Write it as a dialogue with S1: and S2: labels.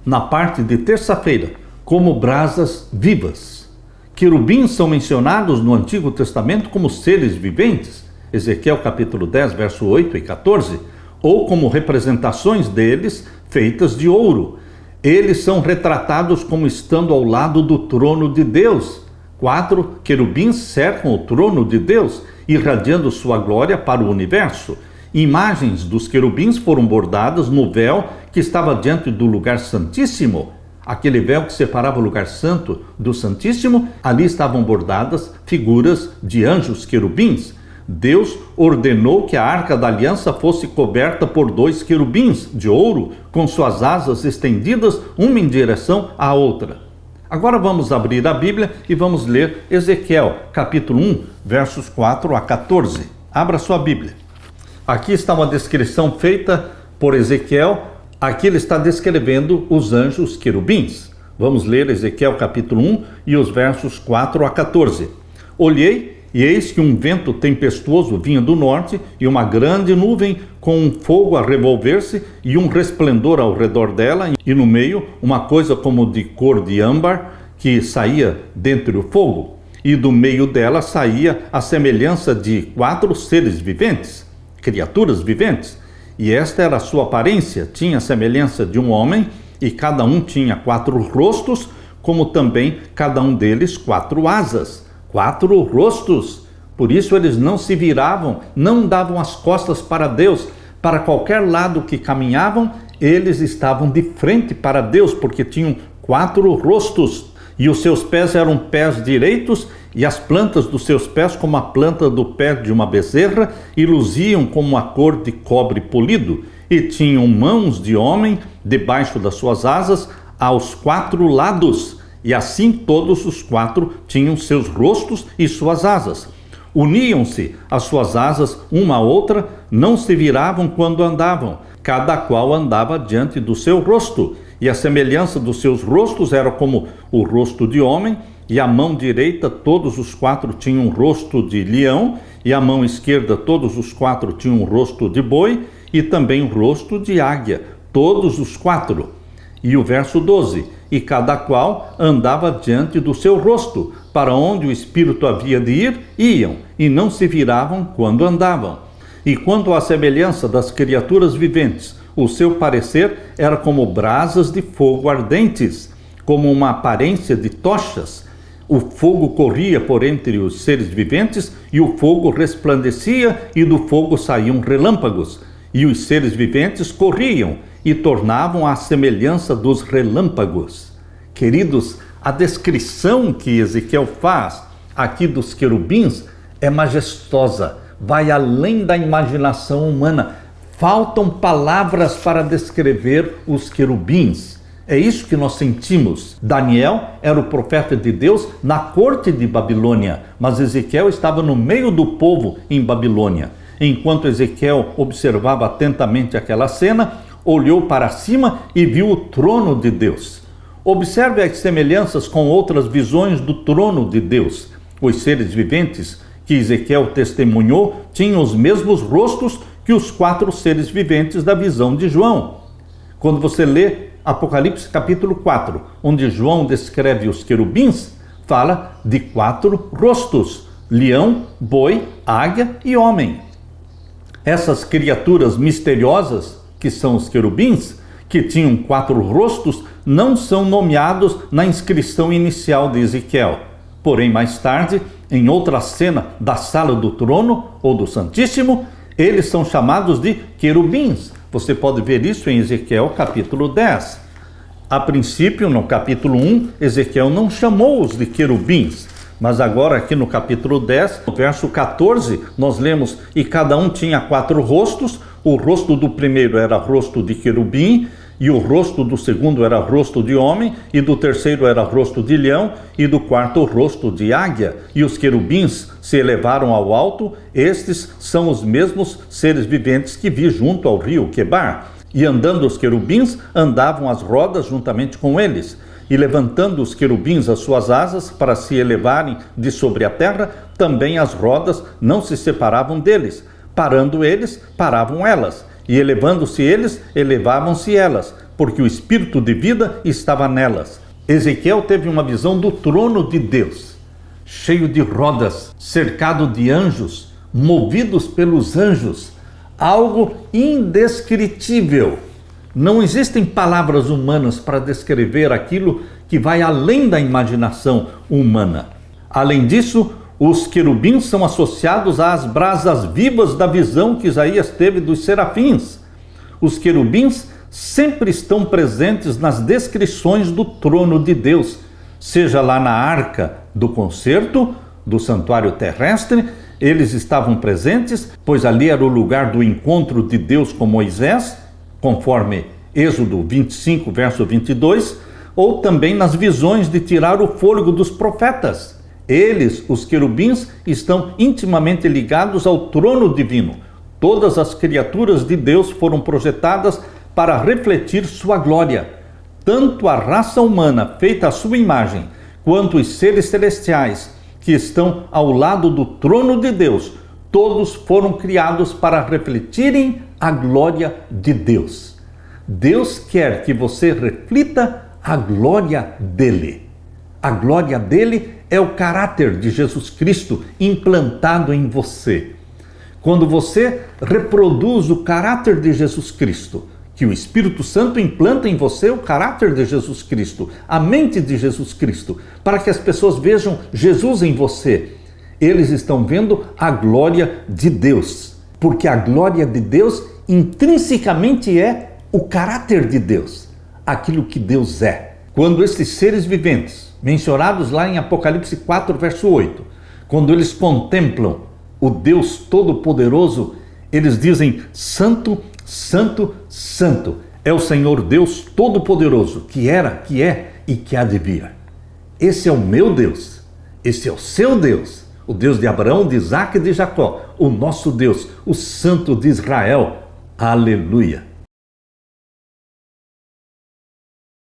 S1: na parte de terça-feira, como brasas vivas. Querubins são mencionados no Antigo Testamento como seres viventes, Ezequiel capítulo 10, verso 8 e 14, ou como representações deles feitas de ouro. Eles são retratados como estando ao lado do trono de Deus. 4 querubins cercam o trono de Deus, irradiando sua glória para o universo. Imagens dos querubins foram bordadas no véu que estava diante do lugar santíssimo. Aquele véu que separava o lugar santo do santíssimo, ali estavam bordadas figuras de anjos querubins. Deus ordenou que a arca da aliança fosse coberta por 2 querubins de ouro, com suas asas estendidas, uma em direção à outra. Agora vamos abrir a Bíblia e vamos ler Ezequiel, capítulo 1, versos 4 a 14. Abra sua Bíblia. Aqui está uma descrição feita por Ezequiel. Aqui ele está descrevendo os anjos querubins. Vamos ler Ezequiel, capítulo 1 e os versos 4 a 14. Olhei, e eis que um vento tempestuoso vinha do norte, e uma grande nuvem com um fogo a revolver-se, e um resplendor ao redor dela, e no meio uma coisa como de cor de âmbar, que saía dentre o fogo. E do meio dela saía a semelhança de 4 seres viventes, criaturas viventes. E esta era a sua aparência, tinha a semelhança de um homem, e cada um tinha 4 rostos, como também cada um deles 4 asas. 4 rostos. Por isso eles não se viravam, não davam as costas para Deus. Para qualquer lado que caminhavam, eles estavam de frente para Deus, porque tinham 4 rostos. E os seus pés eram pés direitos, e as plantas dos seus pés como a planta do pé de uma bezerra, e luziam como a cor de cobre polido. E tinham mãos de homem debaixo das suas asas, aos 4 lados. E assim todos os 4 tinham seus rostos e suas asas. Uniam-se as suas asas uma à outra, não se viravam quando andavam. Cada qual andava diante do seu rosto. E a semelhança dos seus rostos era como o rosto de homem, e a mão direita todos os 4 tinham um rosto de leão, e a mão esquerda todos os 4 tinham um rosto de boi, e também um rosto de águia, todos os 4. E o verso 12, e cada qual andava diante do seu rosto, para onde o Espírito havia de ir, iam, e não se viravam quando andavam. E quanto à semelhança das criaturas viventes, o seu parecer era como brasas de fogo ardentes, como uma aparência de tochas. O fogo corria por entre os seres viventes, e o fogo resplandecia, e do fogo saíam relâmpagos. E os seres viventes corriam, e tornavam à semelhança dos relâmpagos. Queridos, a descrição que Ezequiel faz aqui dos querubins é majestosa, vai além da imaginação humana. Faltam palavras para descrever os querubins. É isso que nós sentimos. Daniel era o profeta de Deus na corte de Babilônia, mas Ezequiel estava no meio do povo em Babilônia. Enquanto Ezequiel observava atentamente aquela cena, olhou para cima e viu o trono de Deus. Observe as semelhanças com outras visões do trono de Deus. Os seres viventes que Ezequiel testemunhou tinham os mesmos rostos que os 4 seres viventes da visão de João. Quando você lê Apocalipse capítulo 4, onde João descreve os querubins, fala de 4 rostos: leão, boi, águia e homem. Essas criaturas misteriosas, que são os querubins, que tinham 4 rostos, não são nomeados na inscrição inicial de Ezequiel. Porém, mais tarde, em outra cena da sala do trono ou do Santíssimo, eles são chamados de querubins. Você pode ver isso em Ezequiel capítulo 10. A princípio, no capítulo 1, Ezequiel não chamou-os de querubins. Mas agora aqui no capítulo 10, no verso 14, nós lemos: e cada um tinha 4 rostos. O rosto do primeiro era rosto de querubim, e o rosto do segundo era rosto de homem, e do terceiro era rosto de leão, e do quarto rosto de águia. E os querubins se elevaram ao alto. Estes são os mesmos seres viventes que vi junto ao rio Quebar. E andando os querubins, andavam as rodas juntamente com eles. E levantando os querubins as suas asas para se elevarem de sobre a terra, também as rodas não se separavam deles. Parando eles, paravam elas. E elevando-se eles, elevavam-se elas. porque o espírito de vida estava nelas. Ezequiel teve uma visão do trono de Deus, cheio de rodas, cercado de anjos, movidos pelos anjos, algo indescritível. Não existem palavras humanas para descrever aquilo que vai além da imaginação humana. Além disso, os querubins são associados às brasas vivas da visão que Isaías teve dos serafins. Os querubins sempre estão presentes nas descrições do trono de Deus, seja lá na arca do concerto, do santuário terrestre, eles estavam presentes, pois ali era o lugar do encontro de Deus com Moisés, conforme Êxodo 25, verso 22, ou também nas visões de tirar o fôlego dos profetas. Eles, os querubins, estão intimamente ligados ao trono divino. Todas as criaturas de Deus foram projetadas para refletir sua glória. Tanto a raça humana feita à sua imagem, quanto os seres celestiais que estão ao lado do trono de Deus, todos foram criados para refletirem a glória de Deus. Deus quer que você reflita a glória dele. A glória dele é o caráter de Jesus Cristo implantado em você. Quando você reproduz o caráter de Jesus Cristo, que o Espírito Santo implanta em você o caráter de Jesus Cristo, a mente de Jesus Cristo, para que as pessoas vejam Jesus em você. Eles estão vendo a glória de Deus, porque a glória de Deus intrinsecamente é o caráter de Deus, aquilo que Deus é. Quando esses seres viventes, mencionados lá em Apocalipse 4, verso 8, quando eles contemplam o Deus Todo-Poderoso, eles dizem: Santo, Santo, Santo é o Senhor Deus Todo-Poderoso, que era, que é e que há de vir. Esse é o meu Deus, esse é o seu Deus, o Deus de Abraão, de Isaque e de Jacó, o nosso Deus, o Santo de Israel. Aleluia!